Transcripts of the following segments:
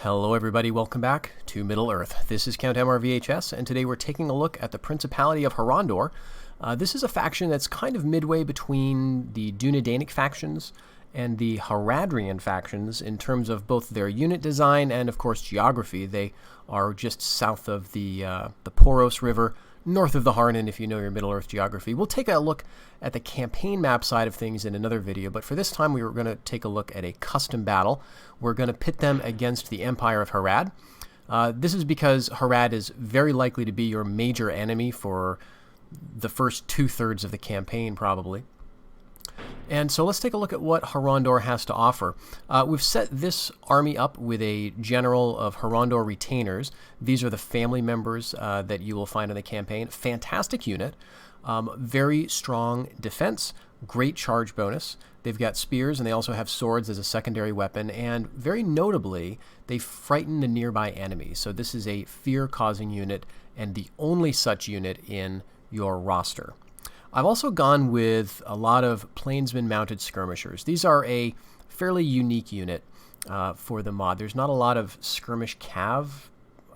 Hello everybody, welcome back to Middle-earth. This is Count MRVHS, and today we're taking a look at the Principality of Harondor. This is a faction that's kind of midway between the Dunedainic factions and the Haradrian factions in terms of both their unit design and, of course, geography. They are just south of the Poros River, north of the Harnan, if you know your Middle-earth geography. We'll take a look at the campaign map side of things in another video, but for this time we were going to take a look at a custom battle. We're going to pit them against the Empire of Harad. This is because Harad is very likely to be your major enemy for the first two-thirds of the campaign, probably. And so let's take a look at what Harondor has to offer. We've set this army up with a general of Harondor retainers. These are the family members that you will find in the campaign. Fantastic unit. Very strong defense. Great charge bonus. They've got spears, and they also have swords as a secondary weapon. And very notably, they frighten the nearby enemy. So this is a fear-causing unit and the only such unit in your roster. I've also gone with a lot of Plainsman-mounted skirmishers. These are a fairly unique unit for the mod. There's not a lot of skirmish cav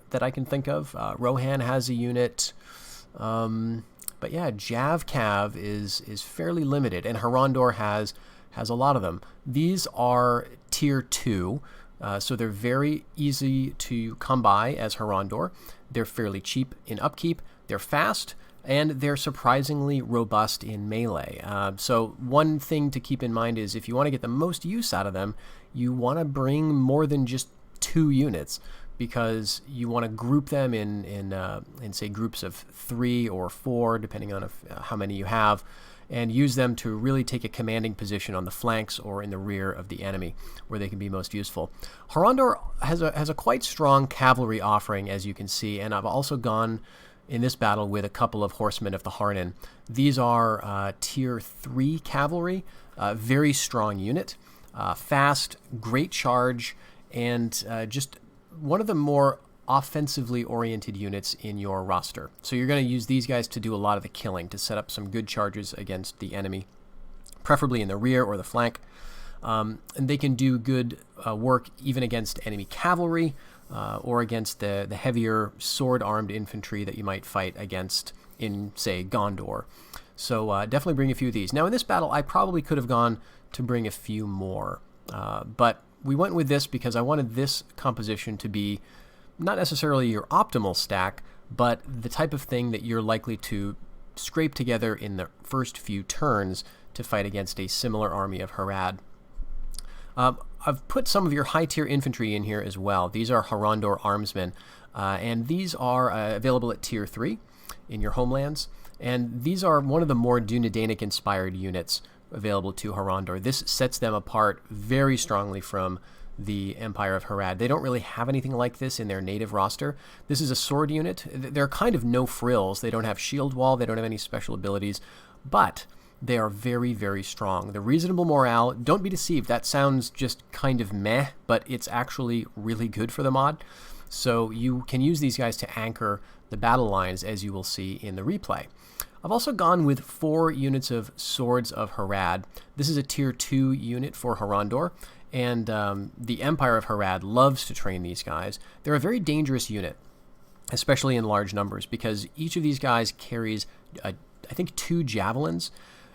that I can think of. Rohan has a unit, but yeah, Jav cav is fairly limited, and Harondor has a lot of them. These are tier 2, so they're very easy to come by as Harondor. They're fairly cheap in upkeep. They're fast. And they're surprisingly robust in melee. So one thing to keep in mind is if you want to get the most use out of them, you want to bring more than just 2 units, because you want to group them in say groups of 3 or 4, depending on how many you have, and use them to really take a commanding position on the flanks or in the rear of the enemy, where they can be most useful. Harondor has a quite strong cavalry offering, as you can see, and I've also gone in this battle with a couple of horsemen of the Harnan. These are tier 3 cavalry, very strong unit, fast, great charge, and just one of the more offensively oriented units in your roster. So you're going to use these guys to do a lot of the killing, to set up some good charges against the enemy, preferably in the rear or the flank. And they can do good work even against enemy cavalry, or against the heavier sword-armed infantry that you might fight against in, say, Gondor. So definitely bring a few of these. Now, in this battle, I probably could have gone to bring a few more, but we went with this because I wanted this composition to be not necessarily your optimal stack, but the type of thing that you're likely to scrape together in the first few turns to fight against a similar army of Harad. I've put some of your high-tier infantry in here as well. These are Harondor armsmen, and these are available at tier 3 in your homelands. And these are one of the more Dunedainic-inspired units available to Harondor. This sets them apart very strongly from the Empire of Harad. They don't really have anything like this in their native roster. This is a sword unit. They're kind of no frills. They don't have shield wall. They don't have any special abilities, but they are very, very strong. The reasonable morale, don't be deceived, that sounds just kind of meh, but it's actually really good for the mod. So you can use these guys to anchor the battle lines, as you will see in the replay. I've also gone with 4 units of Swords of Harad. This is a tier 2 unit for Harondor, and the Empire of Harad loves to train these guys. They're a very dangerous unit, especially in large numbers, because each of these guys carries, I think, 2 javelins,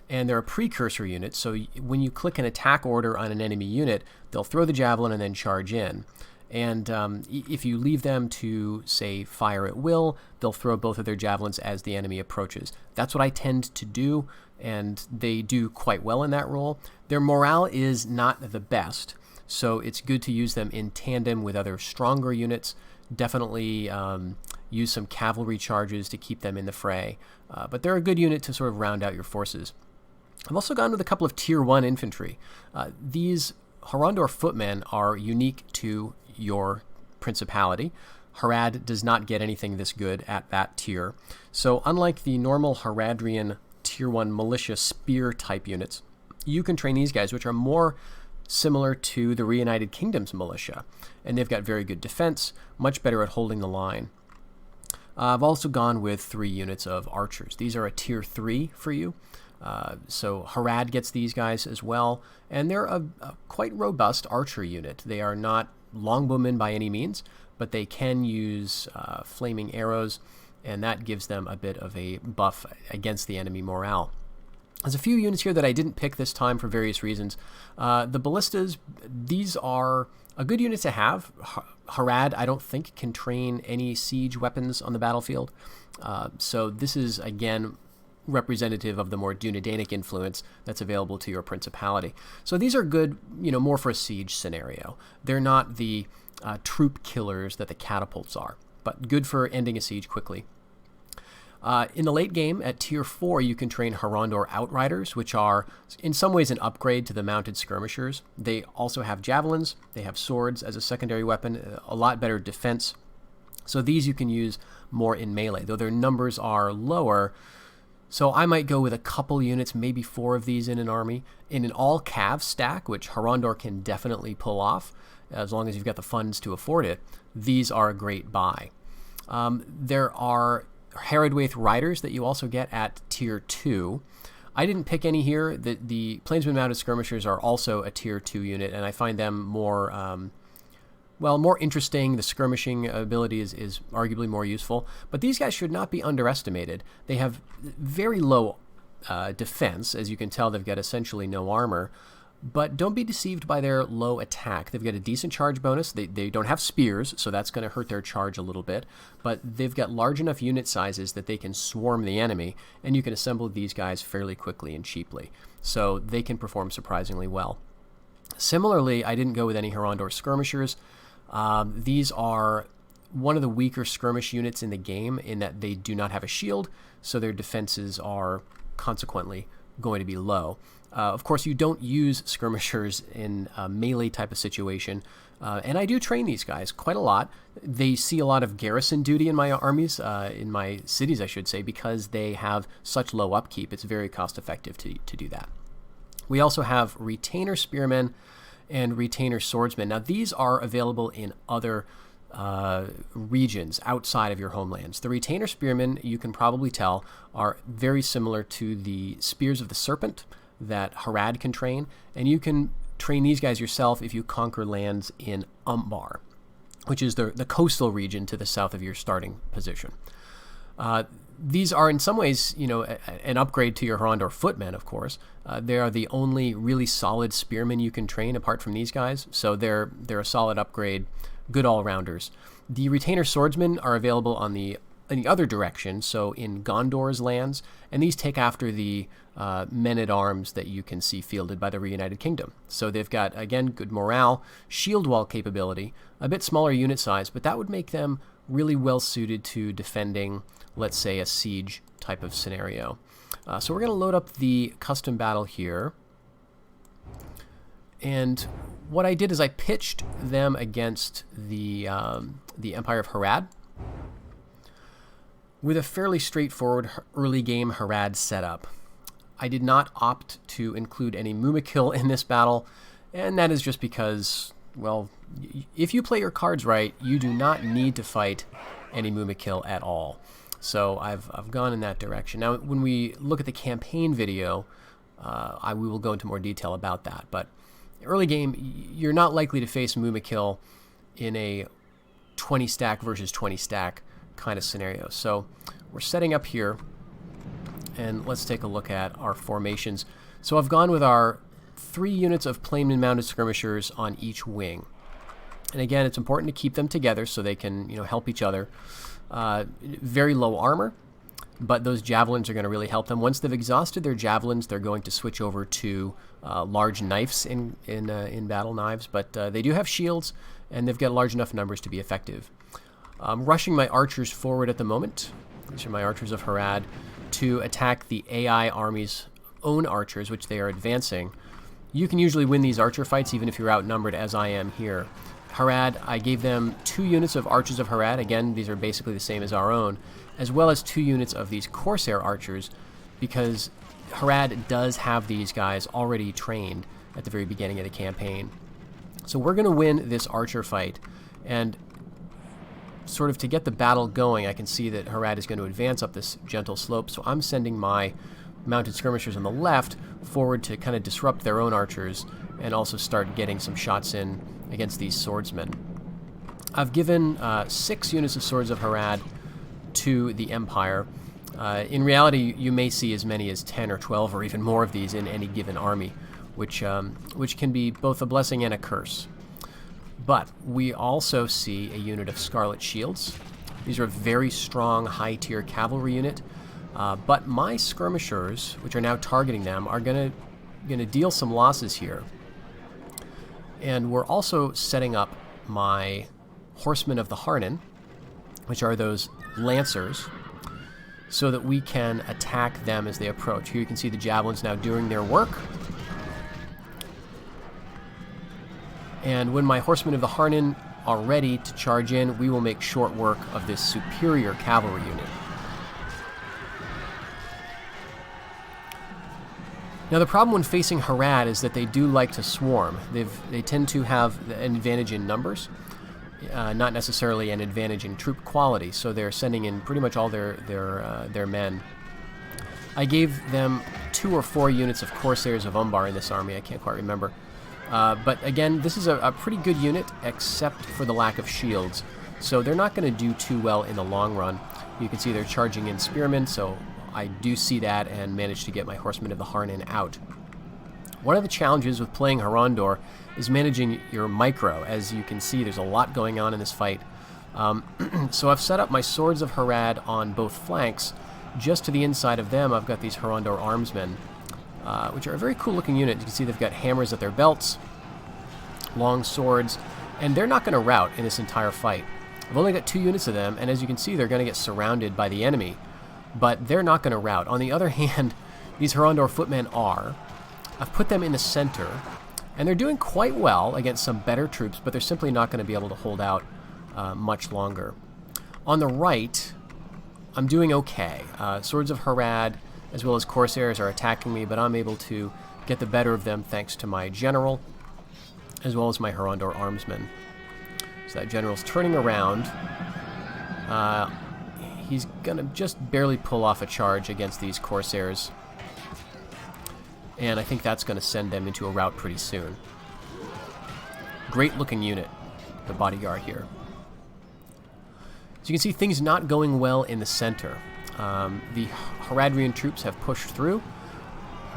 and they're a precursor unit, so when you click an attack order on an enemy unit, they'll throw the javelin and then charge in. And if you leave them to, say, fire at will, they'll throw both of their javelins as the enemy approaches. That's what I tend to do, and they do quite well in that role. Their morale is not the best, so it's good to use them in tandem with other stronger units. Definitely use some cavalry charges to keep them in the fray, but they're a good unit to sort of round out your forces. I've also gone with a couple of tier 1 infantry. These Harondor footmen are unique to your principality. Harad does not get anything this good at that tier. So unlike the normal Haradrian tier 1 militia spear type units, you can train these guys, which are more similar to the Reunited Kingdom's militia. And they've got very good defense, much better at holding the line. I've also gone with 3 units of archers. These are a tier 3 for you. So Harad gets these guys as well, and they're a quite robust archer unit. They are not longbowmen by any means, but they can use flaming arrows, and that gives them a bit of a buff against the enemy morale. There's a few units here that I didn't pick this time for various reasons. The ballistas, these are a good unit to have. Harad, I don't think, can train any siege weapons on the battlefield. So this is, again, representative of the more Dunedainic influence that's available to your principality. So these are good, more for a siege scenario. They're not the troop killers that the catapults are, but good for ending a siege quickly. In the late game, at Tier 4, you can train Harondor Outriders, which are in some ways an upgrade to the mounted skirmishers. They also have javelins, they have swords as a secondary weapon, a lot better defense. So these you can use more in melee, though their numbers are lower. So I might go with a couple units, maybe 4 of these in an army. In an all-cav stack, which Harondor can definitely pull off, as long as you've got the funds to afford it, these are a great buy. There are Haradwaith Riders that you also get at Tier 2. I didn't pick any here. The Plainsman Mounted Skirmishers are also a Tier 2 unit, and I find them more interesting. The skirmishing ability is arguably more useful. But these guys should not be underestimated. They have very low defense. As you can tell, they've got essentially no armor. But don't be deceived by their low attack. They've got a decent charge bonus. They don't have spears, so that's going to hurt their charge a little bit. But they've got large enough unit sizes that they can swarm the enemy, and you can assemble these guys fairly quickly and cheaply. So they can perform surprisingly well. Similarly, I didn't go with any Harondor Skirmishers. These are one of the weaker skirmish units in the game in that they do not have a shield, so their defenses are consequently going to be low. Of course, you don't use skirmishers in a melee type of situation, and I do train these guys quite a lot. They see a lot of garrison duty in my armies, in my cities, I should say, because they have such low upkeep. It's very cost-effective to do that. We also have Retainer Spearmen and Retainer Swordsmen. Now, these are available in other regions outside of your homelands. The Retainer Spearmen, you can probably tell, are very similar to the Spears of the Serpent that Harad can train, and you can train these guys yourself if you conquer lands in Umbar, which is the coastal region to the south of your starting position. These are in some ways, an upgrade to your Harondor Footmen, of course. They are the only really solid spearmen you can train apart from these guys, so they're a solid upgrade, good all-rounders. The Retainer Swordsmen are available in the other direction, so in Gondor's lands, and these take after the men-at-arms that you can see fielded by the Reunited Kingdom. So they've got, again, good morale, shield wall capability, a bit smaller unit size, but that would make them really well-suited to defending, let's say, a siege type of scenario. So we're going to load up the custom battle here. And what I did is I pitched them against the Empire of Harad with a fairly straightforward early game Harad setup. I did not opt to include any Mumakil in this battle, and that is just because, well, if you play your cards right, you do not need to fight any Mumakil at all. So I've gone in that direction. Now, when we look at the campaign video, we will go into more detail about that. But early game, you're not likely to face Mumakil in a 20 stack versus 20 stack kind of scenario. So we're setting up here, and let's take a look at our formations. So I've gone with our 3 units of plainman mounted skirmishers on each wing. And again, it's important to keep them together so they can, help each other. Very low armor, but those javelins are going to really help them. Once they've exhausted their javelins, they're going to switch over to large knives in battle knives, but they do have shields, and they've got large enough numbers to be effective. I'm rushing my archers forward at the moment. These are my archers of Harad, to attack the AI army's own archers, which they are advancing. You can usually win these archer fights even if you're outnumbered, as I am here. Harad, I gave them 2 units of archers of Harad. Again, these are basically the same as our own, as well as 2 units of these Corsair archers, because Harad does have these guys already trained at the very beginning of the campaign. So we're going to win this archer fight, and sort of to get the battle going, I can see that Harad is going to advance up this gentle slope, so I'm sending my mounted skirmishers on the left forward to kind of disrupt their own archers and also start getting some shots in against these swordsmen. I've given 6 units of Swords of Harad to the Empire. In reality, you may see as many as 10 or 12 or even more of these in any given army, which can be both a blessing and a curse. But we also see a unit of Scarlet Shields. These are a very strong, high-tier cavalry unit. But my skirmishers, which are now targeting them, are going to deal some losses here. And we're also setting up my Horsemen of the Harnan, which are those lancers, so that we can attack them as they approach. Here you can see the javelins now doing their work. And when my Horsemen of the Harnan are ready to charge in, we will make short work of this superior cavalry unit. Now the problem when facing Harad is that they do like to swarm. They tend to have an advantage in numbers, not necessarily an advantage in troop quality, so they're sending in pretty much all their men. I gave them 2 or 4 units of Corsairs of Umbar in this army, I can't quite remember. But again, this is a pretty good unit, except for the lack of shields, so they're not going to do too well in the long run. You can see they're charging in spearmen, so I do see that and managed to get my Horsemen of the Harnan out. One of the challenges with playing Harondor is managing your micro. As you can see, there's a lot going on in this fight. So I've set up my Swords of Harad on both flanks. Just to the inside of them, I've got these Harondor Armsmen, which are a very cool looking unit. You can see they've got hammers at their belts, long swords, and they're not going to rout in this entire fight. I've only got 2 units of them, and as you can see, they're going to get surrounded by the enemy, but they're not going to rout. On the other hand, these Harondor footmen are. I've put them in the center, and they're doing quite well against some better troops, but they're simply not going to be able to hold out much longer. On the right, I'm doing okay. Swords of Harad, as well as Corsairs, are attacking me, but I'm able to get the better of them thanks to my general, as well as my Harondor Armsmen. So that general's turning around. He's going to just barely pull off a charge against these Corsairs. And I think that's going to send them into a rout pretty soon. Great looking unit, the bodyguard here. So you can see things not going well in the center. The Haradrian troops have pushed through,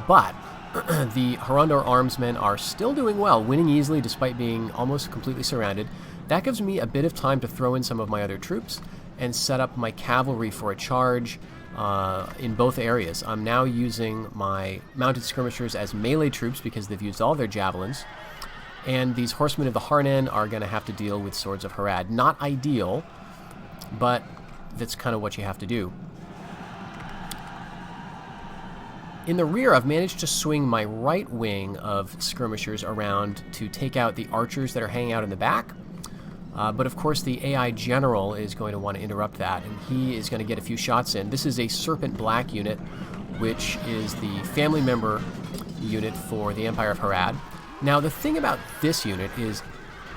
but the Harondor Armsmen are still doing well, winning easily despite being almost completely surrounded. That gives me a bit of time to throw in some of my other troops and set up my cavalry for a charge in both areas. I'm now using my mounted skirmishers as melee troops because they've used all their javelins, and these Horsemen of the Harnan are going to have to deal with Swords of Harad. Not ideal, but that's kind of what you have to do. In the rear, I've managed to swing my right wing of skirmishers around to take out the archers that are hanging out in the back. But of course the AI general is going to want to interrupt that, and he is going to get a few shots in. This is a Serpent Black unit, which is the family member unit for the Empire of Harad. Now the thing about this unit is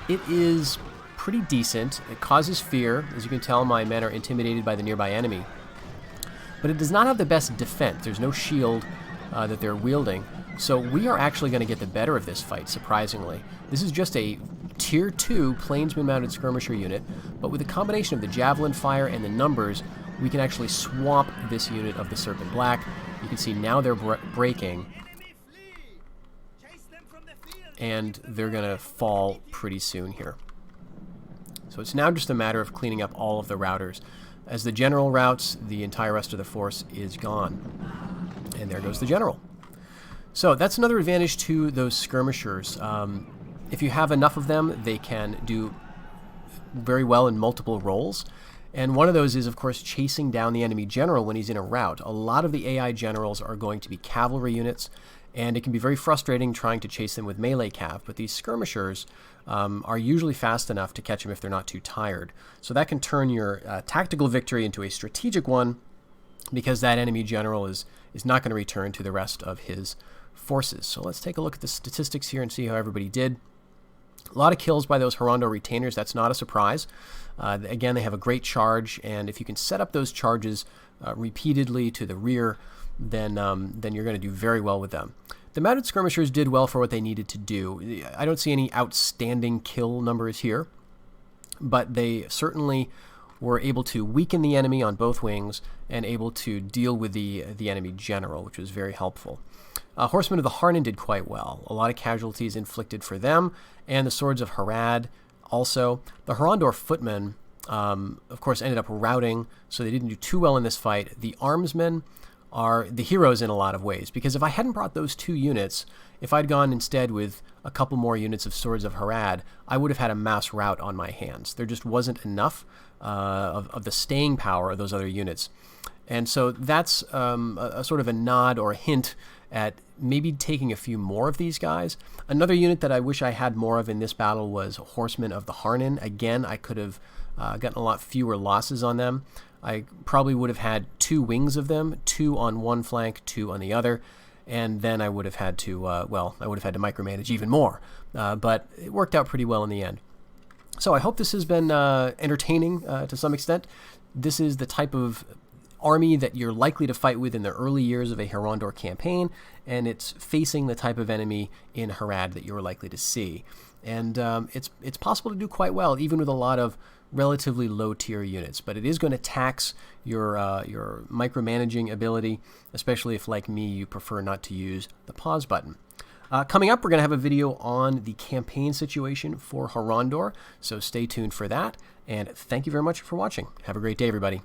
it is pretty decent. It causes fear. As you can tell, my men are intimidated by the nearby enemy. But it does not have the best defense. There's no shield that they're wielding. So we are actually going to get the better of this fight, surprisingly. This is just a Tier 2 Plainsman-mounted skirmisher unit, but with a combination of the javelin fire and the numbers, we can actually swamp this unit of the Serpent Black. You can see now they're breaking, and they're going to fall pretty soon here. So it's now just a matter of cleaning up all of the routers. As the general routs, the entire rest of the force is gone. And there goes the general. So that's another advantage to those skirmishers. If you have enough of them, they can do very well in multiple roles. And one of those is, of course, chasing down the enemy general when he's in a rout. A lot of the AI generals are going to be cavalry units, and it can be very frustrating trying to chase them with melee cav. But these skirmishers are usually fast enough to catch them if they're not too tired. So that can turn your tactical victory into a strategic one, because that enemy general is not going to return to the rest of his forces. So let's take a look at the statistics here and see how everybody did. A lot of kills by those Harondor retainers. That's not a surprise. Again, they have a great charge, and if you can set up those charges repeatedly to the rear, then you're going to do very well with them. The mounted skirmishers did well for what they needed to do. I don't see any outstanding kill numbers here, but they certainly were able to weaken the enemy on both wings and able to deal with the enemy general, which was very helpful. Horsemen of the Harnan did quite well. A lot of casualties inflicted for them, and the Swords of Harad also. The Harondor footmen, of course, ended up routing, so they didn't do too well in this fight. The armsmen are the heroes in a lot of ways, because if I hadn't brought those 2 units, if I'd gone instead with a couple more units of Swords of Harad, I would have had a mass rout on my hands. There just wasn't enough of the staying power of those other units. And so that's a sort of a nod or a hint at maybe taking a few more of these guys. Another unit that I wish I had more of in this battle was Horsemen of the Harnan. Again, I could have gotten a lot fewer losses on them. I probably would have had 2 wings of them, 2 on one flank, 2 on the other, and then I would have had to, I would have had to micromanage even more. But it worked out pretty well in the end. So I hope this has been entertaining to some extent. This is the type of army that you're likely to fight with in the early years of a Harondor campaign, and it's facing the type of enemy in Harad that you're likely to see. And it's possible to do quite well, even with a lot of relatively low-tier units, but it is going to tax your micromanaging ability, especially if, like me, you prefer not to use the pause button. Coming up, we're going to have a video on the campaign situation for Harondor, so stay tuned for that, and thank you very much for watching. Have a great day, everybody.